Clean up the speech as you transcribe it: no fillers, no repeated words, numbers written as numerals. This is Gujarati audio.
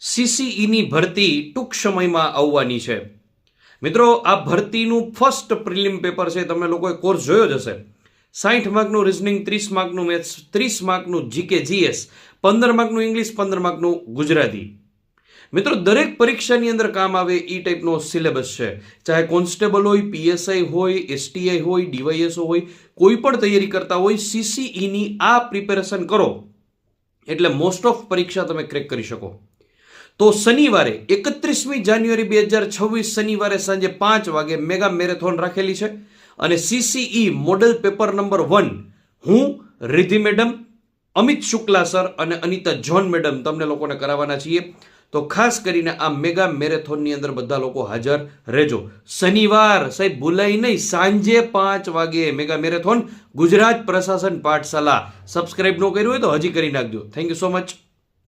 સીસીઈની ભરતી ટૂંક સમયમાં આવવાની છે. મિત્રો, આ ભરતીનું ફર્સ્ટ પ્રિલિમ પેપર છે. તમે લોકોએ કોર્સ જોયો જ હશે. 60 માર્કનું રિઝનિંગ, 30 માર્કનું મેથ્સ, 30 માર્કનું જીકે જીએસ, 15 માર્કનું ઇંગ્લિશ, 15 માર્કનું ગુજરાતી. મિત્રો, દરેક પરીક્ષાની અંદર કામ આવે એ ટાઈપનો સિલેબસ છે. ચાહે કોન્સ્ટેબલ હોય, પીએસઆઈ હોય, એસટીઆઈ હોય, ડીવાયએસઓ હોય, કોઈ પણ તૈયારી કરતા હોય, સીસીઈની આ પ્રિપેરેશન કરો એટલે મોસ્ટ ઓફ પરીક્ષા તમે ક્રેક કરી શકો. તો શનિવારે 31મી જાન્યુઆરી 2026 શનિવારે સાંજે 5 વાગે મેગા મેરેથોન રાખેલી છે. અને સીસીઈ મોડેલ પેપર નંબર 1 હું, રિધિ મેડમ, અમિત શુક્લા સર અને અનિતા જોન મેડમ તમને લોકોને કરાવવાના છીએ. તો ખાસ કરીને આ મેગા મેરેથોનની અંદર બધા લોકો હાજર રહેજો. શનિવાર સાહેબ ભૂલાઈ નહીં, સાંજે 5 વાગે મેગા મેરેથોન, ગુજરાત પ્રશાસન પાઠશાલા. સબસ્ક્રાઇબ ન કર્યું હોય તો હજી કરી નાખજો. Thank you so much.